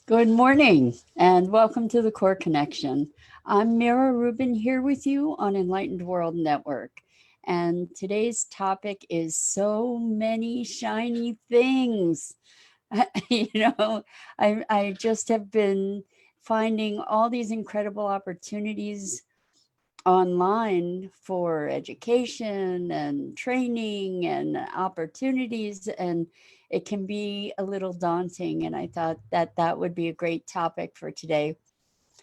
Good morning and welcome to the Core Connection. I'm Mira Rubin here with you on Enlightened World Network. And today's topic is so many shiny things. you know, I just have been finding all these incredible opportunities online for education and training and opportunities, and it can be a little daunting, and I thought that that would be a great topic for today: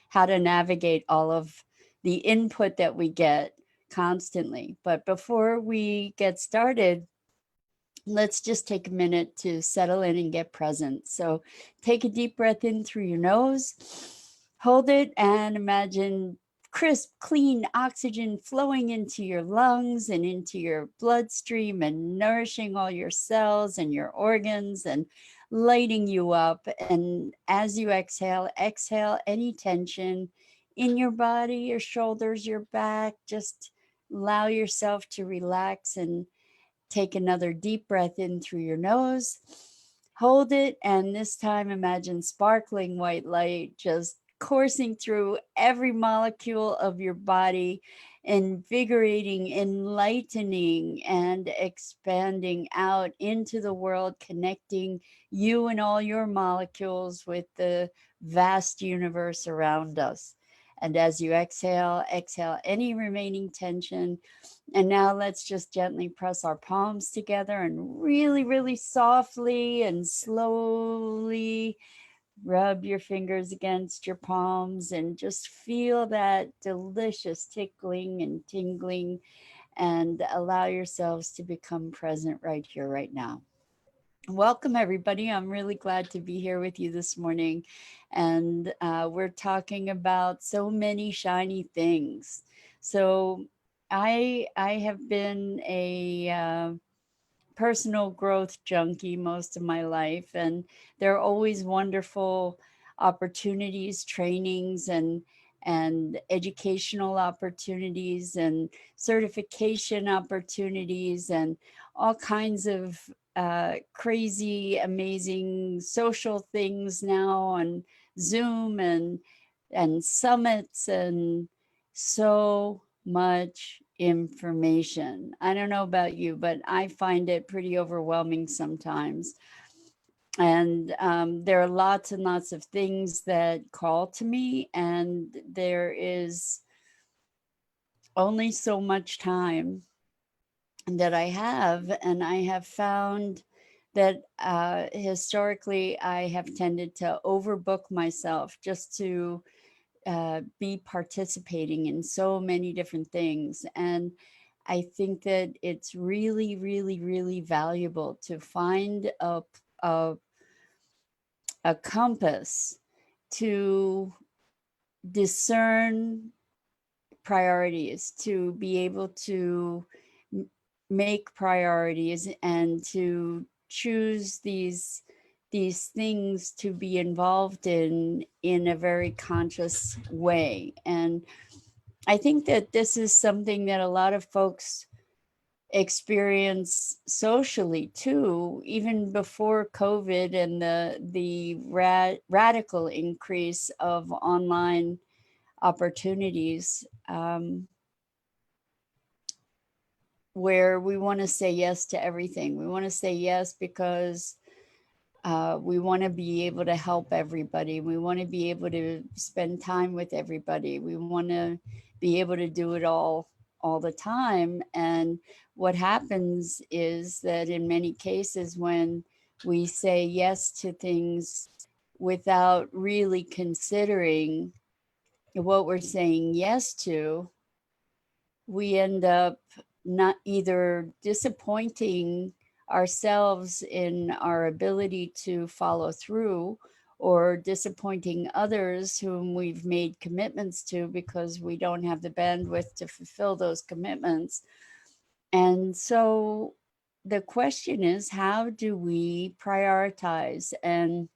how to navigate all of the input that we get constantly. But before we get started, let's just take a minute to settle in and get present. So take a deep breath in through your nose, hold it, and imagine crisp, clean oxygen flowing into your lungs and into your bloodstream and nourishing all your cells and your organs and lighting you up. And as you exhale, exhale any tension in your body, your shoulders, your back. Just allow yourself to relax and take another deep breath in through your nose. Hold it, and this time imagine sparkling white light just coursing through every molecule of your body, invigorating, enlightening, and expanding out into the world, connecting you and all your molecules with the vast universe around us. And as you exhale, exhale any remaining tension, and now let's just gently press our palms together and really, really softly and slowly rub your fingers against your palms and just feel that delicious tickling and tingling, and allow yourselves to become present right here, right now. Welcome, everybody. I'm really glad to be here with you this morning. And we're talking about so many shiny things. So, I have been a personal growth junkie most of my life, and there are always wonderful opportunities, trainings, and educational opportunities and certification opportunities and all kinds of crazy, amazing social things now on Zoom and summits and so much information. I don't know about you, but I find it pretty overwhelming sometimes. And there are lots and lots of things that call to me, and there is only so much time that I have. And I have found that historically I have tended to overbook myself just to be participating in so many different things. And I think that it's really, really, really valuable to find a, a compass to discern priorities, to be able to make priorities and to choose these things to be involved in a very conscious way. And I think that this is something that a lot of folks experience socially too, even before COVID and the radical increase of online opportunities, where we want to say yes to everything. We want to say yes because we want to be able to help everybody. We want to be able to spend time with everybody. We want to be able to do it all the time. And what happens is that in many cases, when we say yes to things without really considering what we're saying yes to, we end up not either disappointing ourselves in our ability to follow through, or disappointing others whom we've made commitments to because we don't have the bandwidth to fulfill those commitments. And so the question is, how do we prioritize and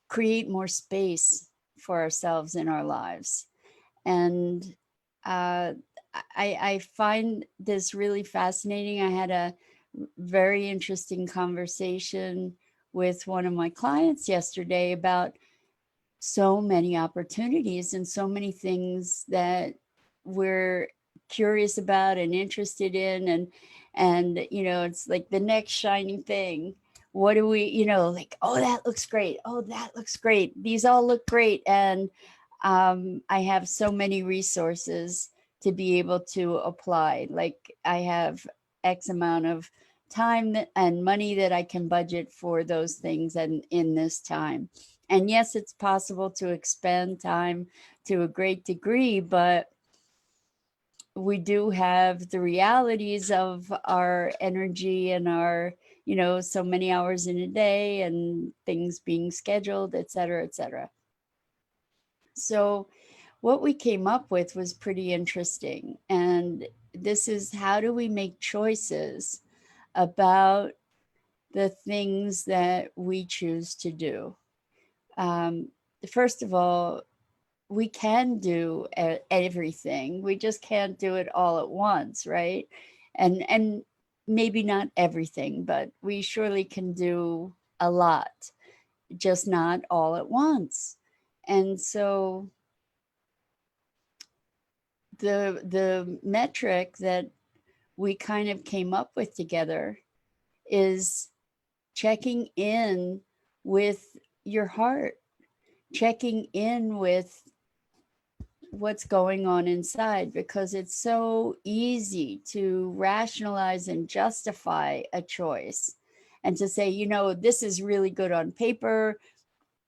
create more space for ourselves in our lives? And uh, I find this really fascinating. I had a very interesting conversation with one of my clients yesterday about so many opportunities and so many things that we're curious about and interested in, and it's like the next shining thing. What do we, like, oh, that looks great, oh, that looks great, these all look great. And I have so many resources to be able to apply. Like, I have X amount of time and money that I can budget for those things and in this time. And yes, it's possible to expend time to a great degree, but we do have the realities of our energy and our, so many hours in a day and things being scheduled, et cetera, et cetera. So what we came up with was pretty interesting. And this is, how do we make choices about the things that we choose to do? Um, First of all, we can do everything. We just can't do it all at once, right? And maybe not everything, but we surely can do a lot, just not all at once. And so the metric that we kind of came up with together is checking in with your heart, checking in with what's going on inside, because it's so easy to rationalize and justify a choice and to say, this is really good on paper,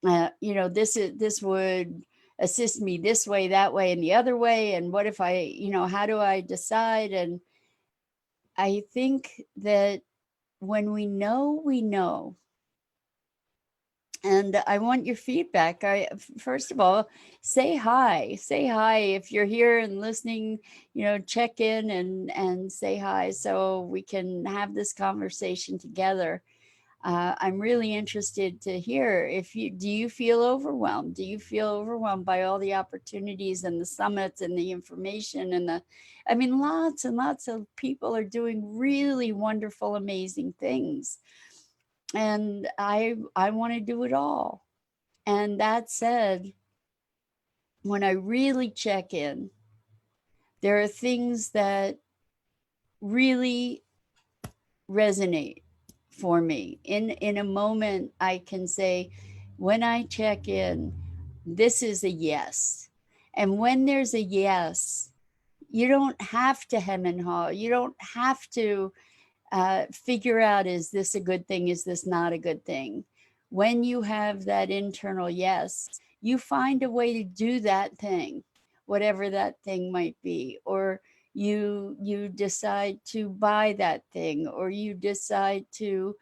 this would assist me this way, that way, and the other way, and what if I, how do I decide? And I think that when we know, we know. And I want your feedback. First of all, say hi. Say hi if you're here and listening. Check in and say hi so we can have this conversation together. I'm really interested to hear, if you do you feel overwhelmed? Do you feel overwhelmed by all the opportunities and the summits and the information and I mean, lots and lots of people are doing really wonderful, amazing things, and I want to do it all. And that said, when I really check in, there are things that really resonate for me. In a moment, I can say, when I check in, this is a yes. And when there's a yes, you don't have to hem and haw. You don't have to figure out, is this a good thing? Is this not a good thing? When you have that internal yes, you find a way to do that thing, whatever that thing might be, or you decide to buy that thing, or you decide to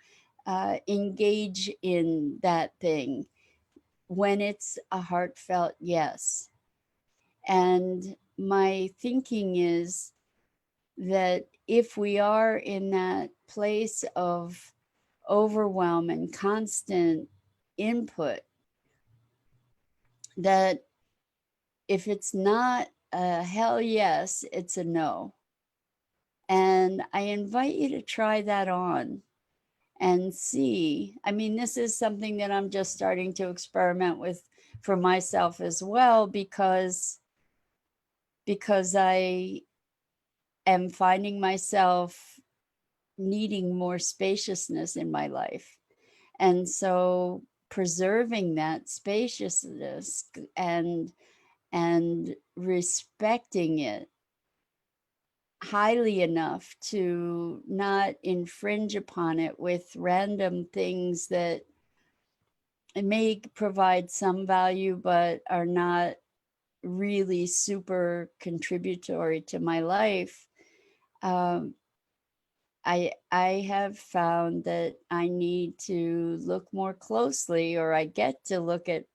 engage in that thing when it's a heartfelt yes. And my thinking is that if we are in that place of overwhelm and constant input, that if it's not a hell yes, it's a no. And I invite you to try that on and see. I mean, this is something that I'm just starting to experiment with for myself as well, because I am finding myself needing more spaciousness in my life. And so preserving that spaciousness and respecting it highly enough to not infringe upon it with random things that may provide some value but are not really super contributory to my life. um, I have found that I need to look more closely, or I get to look at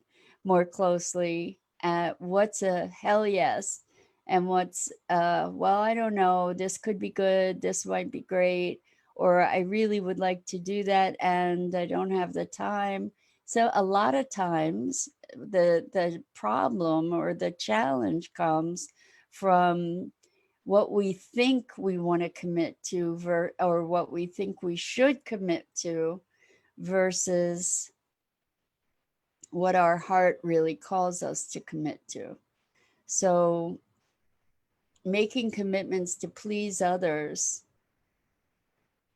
more closely at what's a hell yes and what's well, I don't know, this could be good, this might be great, or I really would like to do that and I don't have the time. So a lot of times the problem or the challenge comes from what we think we want to commit to or what we think we should commit to versus what our heart really calls us to commit to. So, making commitments to please others,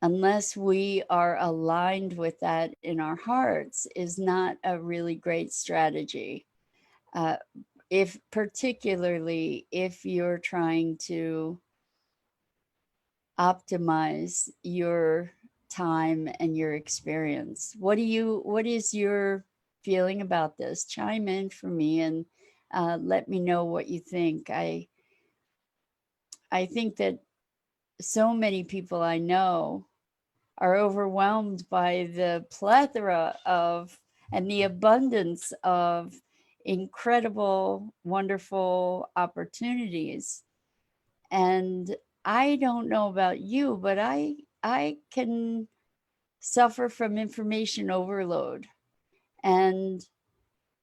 unless we are aligned with that in our hearts, is not a really great strategy. Uh, if particularly if you're trying to optimize your time and your experience. What is your feeling about this? Chime in for me and let me know what you think. I think that so many people I know are overwhelmed by the plethora of and the abundance of incredible, wonderful opportunities. And I don't know about you, but I can suffer from information overload, and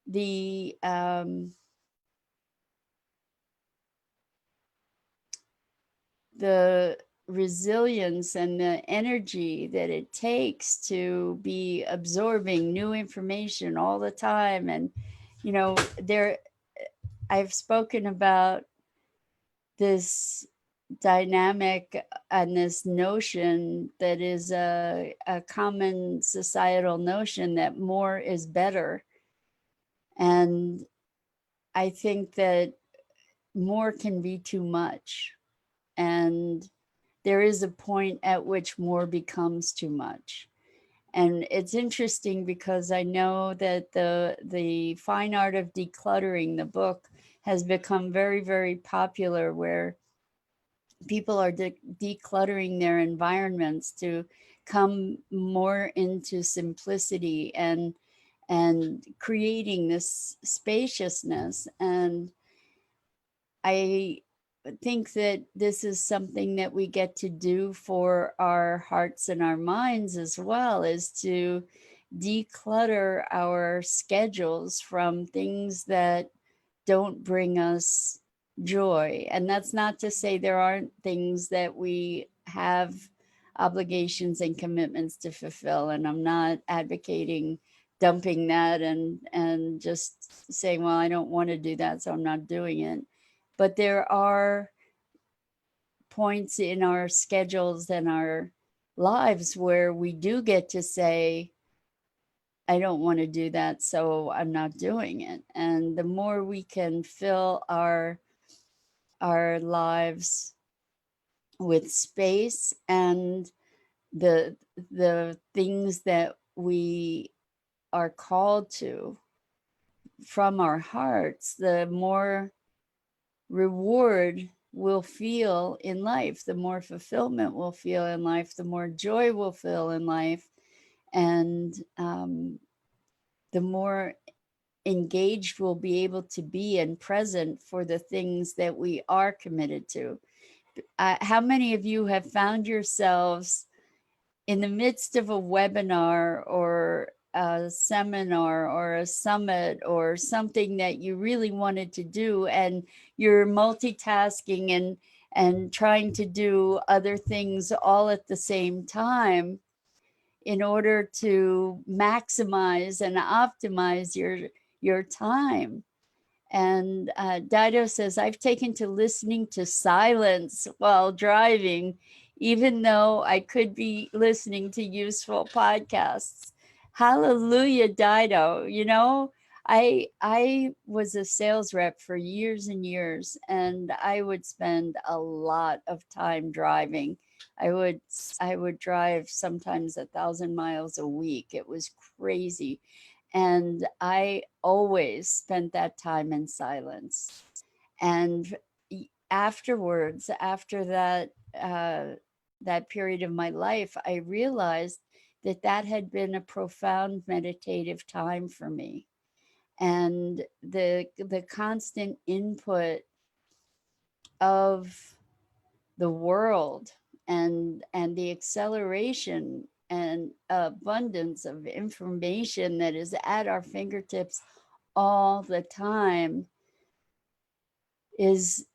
the the resilience and the energy that it takes to be absorbing new information all the time. And there I've spoken about this dynamic and this notion that is a common societal notion that more is better. And I think that more can be too much. And there is a point at which more becomes too much. And it's interesting because I know that the fine art of decluttering, the book, has become very, very popular, where people are decluttering their environments to come more into simplicity and creating this spaciousness. And I think that this is something that we get to do for our hearts and our minds as well, is to declutter our schedules from things that don't bring us joy. And that's not to say there aren't things that we have obligations and commitments to fulfill. And I'm not advocating dumping that and just saying, well, I don't want to do that, so I'm not doing it. But there are points in our schedules and our lives where we do get to say, I don't want to do that, so I'm not doing it. And the more we can fill our lives with space and the things that we are called to from our hearts, the more reward we'll feel in life, the more fulfillment we'll feel in life, the more joy we'll feel in life, and the more engaged we'll be able to be and present for the things that we are committed to. How many of you have found yourselves in the midst of a webinar or a seminar or a summit or something that you really wanted to do, and you're multitasking and trying to do other things all at the same time in order to maximize and optimize your time? And Dido says, I've taken to listening to silence while driving, even though I could be listening to useful podcasts. Hallelujah, Dido. I was a sales rep for years and years, and I would spend a lot of time driving. I would drive sometimes 1,000 miles a week. It was crazy. And I always spent that time in silence. And afterwards, after that period of my life, I realized that that had been a profound meditative time for me. And the constant input of the world and the acceleration and abundance of information that is at our fingertips all the time is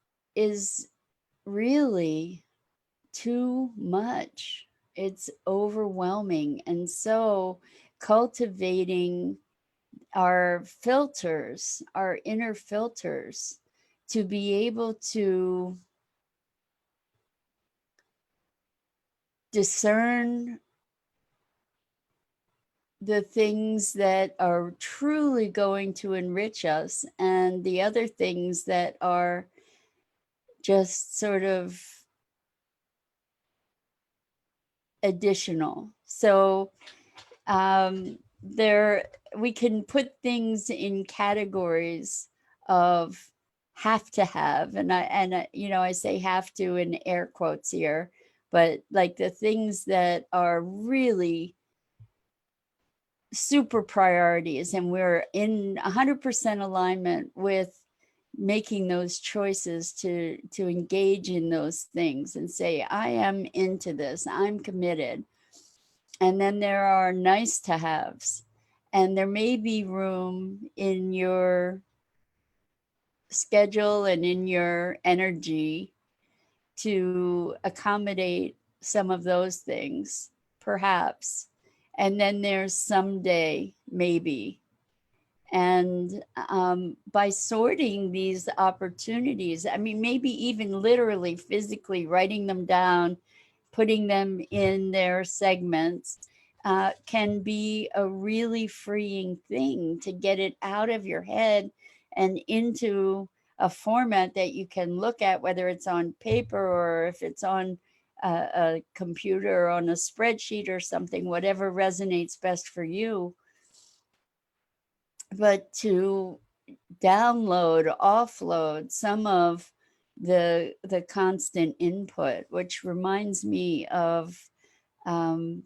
really too much. It's overwhelming. And so cultivating our filters, our inner filters, to be able to discern the things that are truly going to enrich us and the other things that are just sort of additional. So there we can put things in categories of have to have, and I say have to in air quotes here, but like the things that are really super priorities, and we're in 100% alignment with making those choices to engage in those things and say, I am into this, I'm committed. And then there are nice to haves, and there may be room in your schedule and in your energy to accommodate some of those things, perhaps. And then there's someday, maybe. And by sorting these opportunities, I mean, maybe even literally, physically writing them down, putting them in their segments, can be a really freeing thing to get it out of your head and into a format that you can look at, whether it's on paper or if it's on a computer or on a spreadsheet or something, whatever resonates best for you. But to download, offload some of the constant input, which reminds me of um,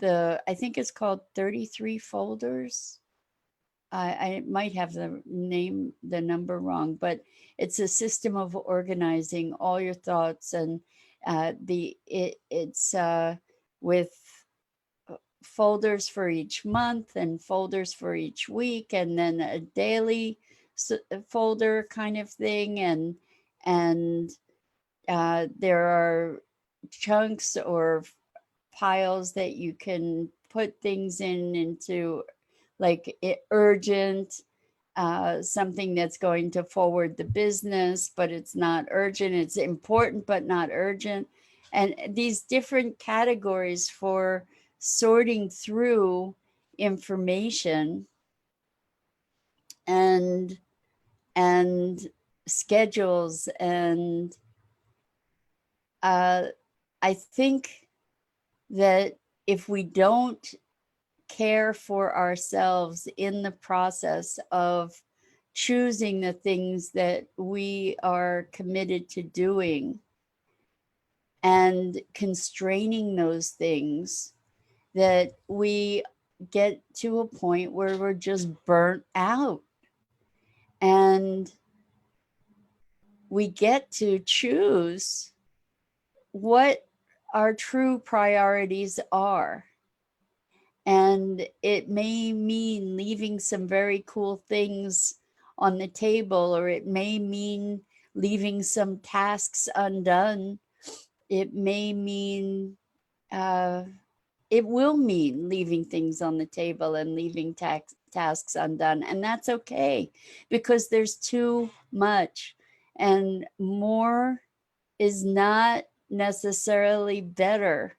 I think it's called 33 folders. I might have the number wrong, but it's a system of organizing all your thoughts, and it's with folders for each month and folders for each week, and then a daily folder kind of thing, and there are chunks or piles that you can put things into, like urgent, something that's going to forward the business, but it's not urgent. It's important, but not urgent. And these different categories for sorting through information and and schedules. And I think that if we don't care for ourselves in the process of choosing the things that we are committed to doing and constraining those things, that we get to a point where we're just burnt out, and we get to choose what our true priorities are. And it may mean leaving some very cool things on the table, or it may mean leaving some tasks undone. It may mean, uh, it will mean leaving things on the table and leaving tasks undone. And that's okay, because there's too much, and more is not necessarily better.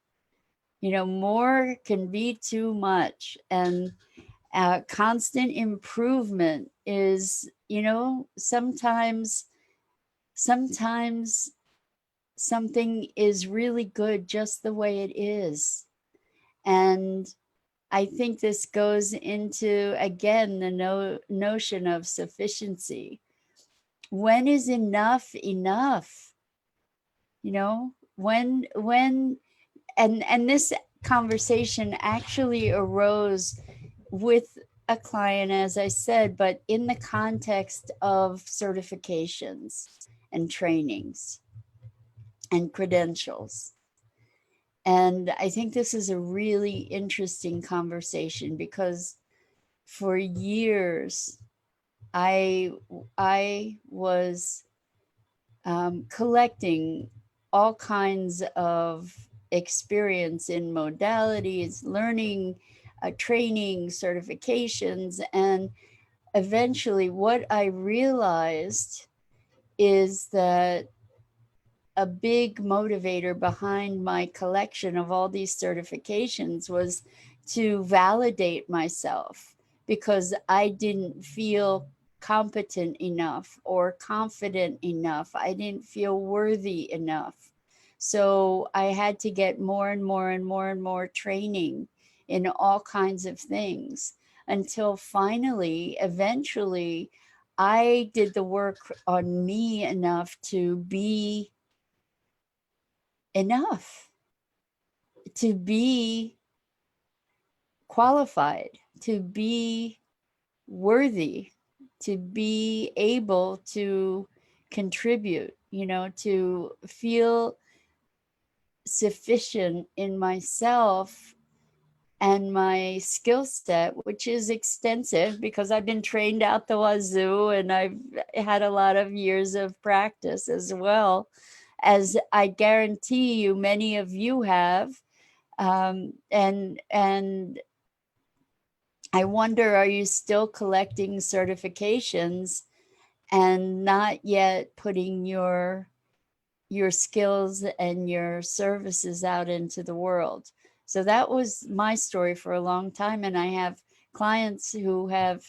More can be too much. And constant improvement is, sometimes something is really good just the way it is. And I think this goes into, again, the notion of sufficiency. When is enough enough? When and this conversation actually arose with a client, as I said, but in the context of certifications and trainings and credentials. And I think this is a really interesting conversation, because for years I was collecting all kinds of experience in modalities, learning training, certifications, and eventually what I realized is that a big motivator behind my collection of all these certifications was to validate myself because I didn't feel competent enough or confident enough. I didn't feel worthy enough. So I had to get more and more and more and more training in all kinds of things until finally, eventually, I did the work on me enough to be enough, to be qualified, to be worthy, to be able to contribute, to feel sufficient in myself and my skill set, which is extensive because I've been trained out the wazoo and I've had a lot of years of practice as well, as I guarantee you many of you have. And I wonder, are you still collecting certifications and not yet putting your skills and your services out into the world? So that was my story for a long time, and I have clients who have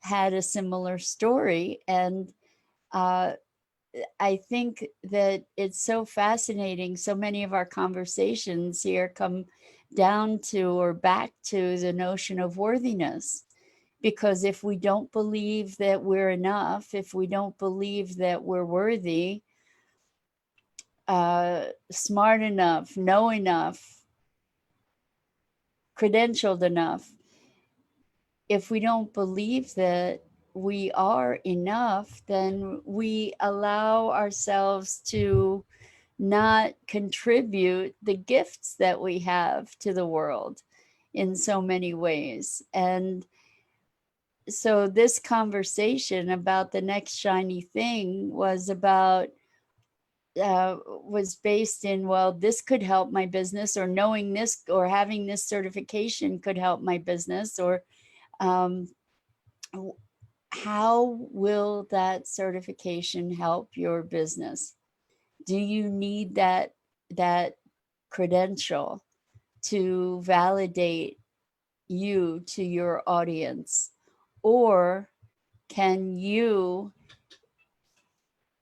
had a similar story. And I think that it's so fascinating. So many of our conversations here come down to or back to the notion of worthiness. Because if we don't believe that we're enough, if we don't believe that we're worthy, smart enough, know enough, credentialed enough, if we don't believe that we are enough, then we allow ourselves to not contribute the gifts that we have to the world in so many ways. And so this conversation about the next shiny thing was based in, well, this could help my business, or knowing this or having this certification could help my business, or um, how will that certification help your business? Do you need that credential to validate you to your audience? Or can you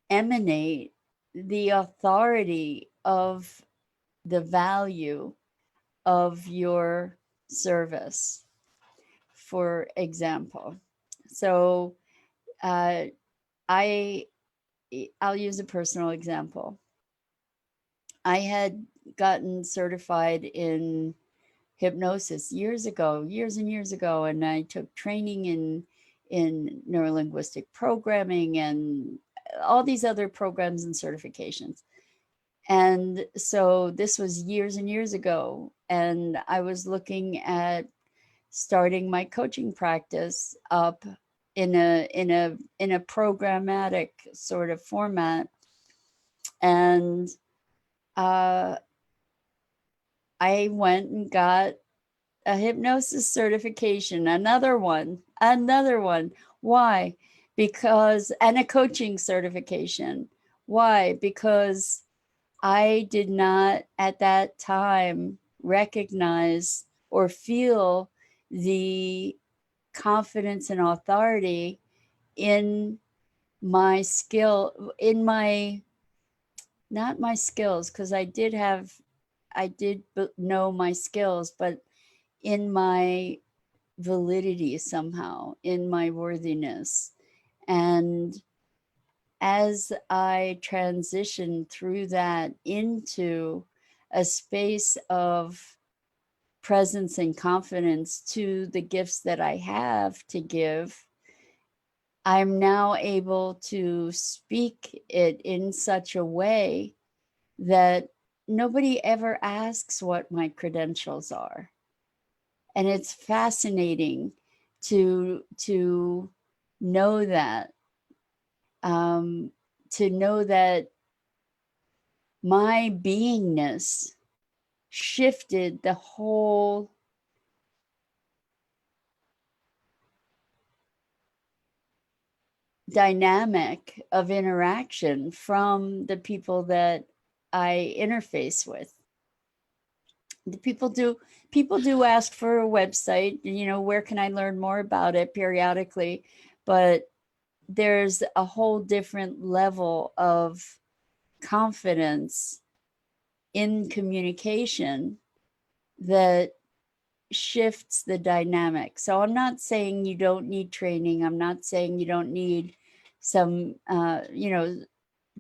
emanate the authority of the value of your service, for example? So uh, I I'll use a personal example. I had gotten certified in hypnosis years and years ago, and I took training in neurolinguistic programming and all these other programs and certifications. And so this was years and years ago, and I was looking at starting my coaching practice up in a programmatic sort of format. And uh, I went and got a hypnosis certification, another one. Why? Because, and a coaching certification. Why? Because I did not at that time recognize or feel the confidence and authority in my skill, in my, not my skills, because I did know my skills, but in my validity somehow, in my worthiness. And as I transitioned through that into a space of presence and confidence to the gifts that I have to give, I'm now able to speak it in such a way that nobody ever asks what my credentials are. And it's fascinating to know that, um, to know that my beingness shifted the whole dynamic of interaction from the people that I interface with. The people do ask for a website, where can I learn more about it periodically, but there's a whole different level of confidence in communication that shifts the dynamic. So I'm not saying you don't need training. I'm not saying you don't need some,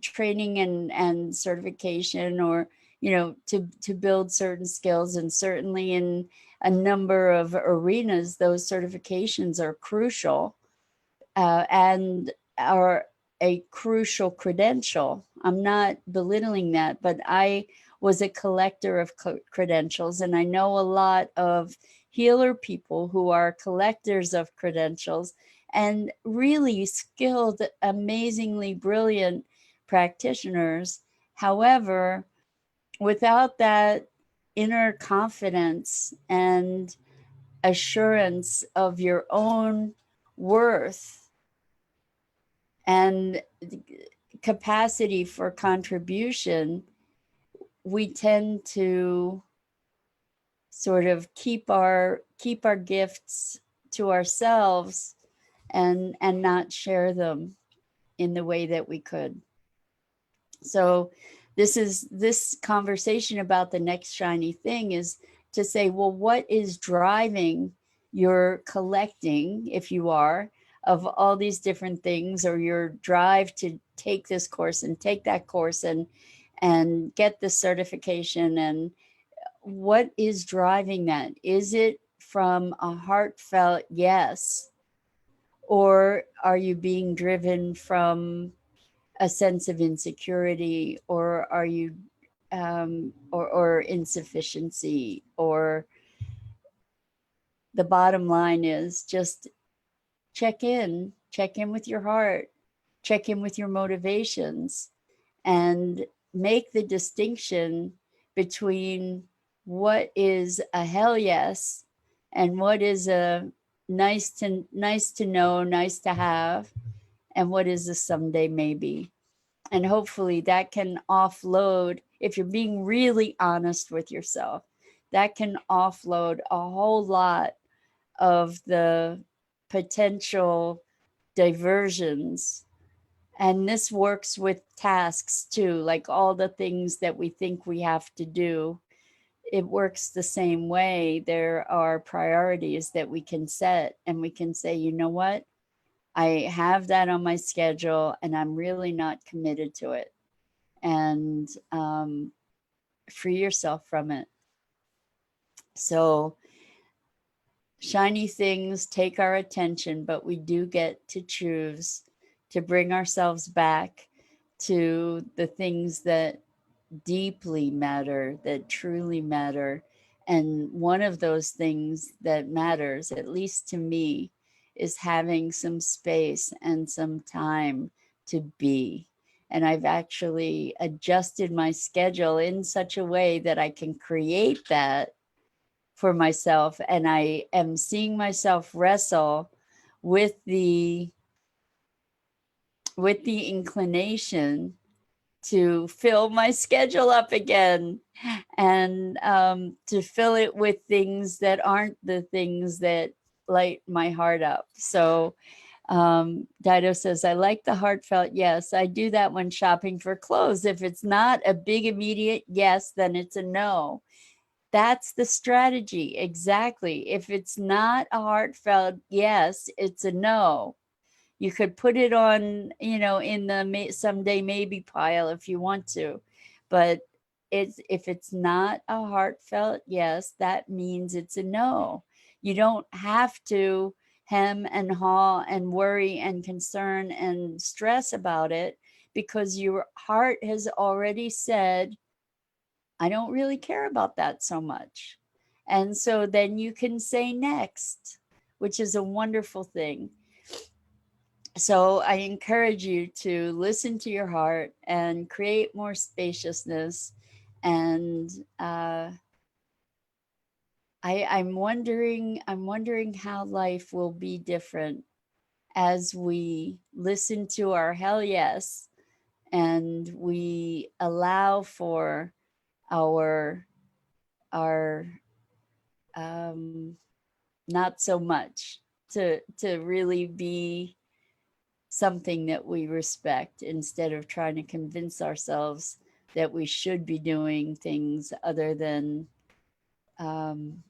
training and certification, or to build certain skills. And certainly in a number of arenas, those certifications are crucial, and are a crucial credential. I'm not belittling that, but I was a collector of credentials, and I know a lot of healer people who are collectors of credentials and really skilled, amazingly brilliant practitioners. However, without that inner confidence and assurance of your own worth and capacity for contribution, we tend to sort of keep our gifts to ourselves and not share them in the way that we could. So this conversation about the next shiny thing is to say, well, what is driving your collecting, if you are, of all these different things, or your drive to take this course and take that course and get the certification, and what is driving that? Is it from a heartfelt yes, or are you being driven from a sense of insecurity, or are you or insufficiency? Or the bottom line is just check in with your heart, check in with your motivations, and make the distinction between what is a hell yes and what is a nice to know, nice to have, and what is a someday maybe. And hopefully that can offload, if you're being really honest with yourself, that can offload a whole lot of the potential diversions. And this works with tasks too, like all the things that we think we have to do. It works the same way. There are priorities that we can set, and we can say, you know what? I have that on my schedule and I'm really not committed to it. And free yourself from it. So, shiny things take our attention, but we do get to choose to bring ourselves back to the things that deeply matter, that truly matter. And one of those things that matters, at least to me, is having some space and some time to be. And I've actually adjusted my schedule in such a way that I can create that for myself. And I am seeing myself wrestle with the inclination to fill my schedule up again, and to fill it with things that aren't the things that light my heart up. So Dido says, I like the heartfelt yes. I do that when shopping for clothes. If it's not a big immediate yes, then it's a no. That's the strategy. Exactly. If it's not a heartfelt yes, it's a no. You could put it on, in the someday maybe pile if you want to. But if it's not a heartfelt yes, that means it's a no. You don't have to hem and haw and worry and concern and stress about it, because your heart has already said, I don't really care about that so much. And so then you can say next, which is a wonderful thing. So I encourage you to listen to your heart and create more spaciousness. And I'm wondering how life will be different as we listen to our hell yes and we allow for our our not so much to really be something that we respect instead of trying to convince ourselves that we should be doing things um,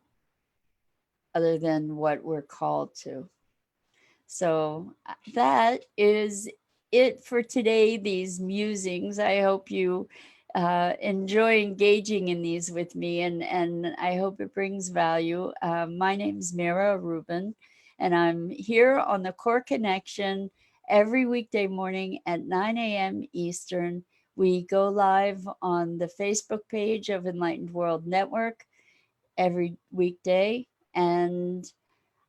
other than what we're called to. So that is it for today, these musings. I hope you enjoy engaging in these with me, and I hope it brings value. My name's Mira Rubin, and I'm here on the Core Connection every weekday morning at 9 a.m. Eastern. We go live on the Facebook page of Enlightened World Network every weekday, and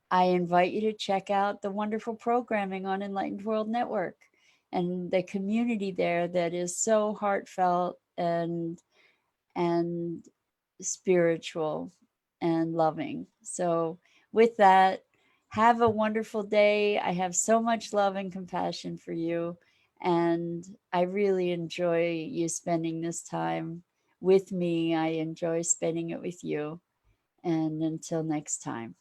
I invite you to check out the wonderful programming on Enlightened World Network and the community there that is so heartfelt and spiritual and loving. So with that, have a wonderful day. I have so much love and compassion for you, and I really enjoy you spending this time with me. I enjoy spending it with you. And until next time.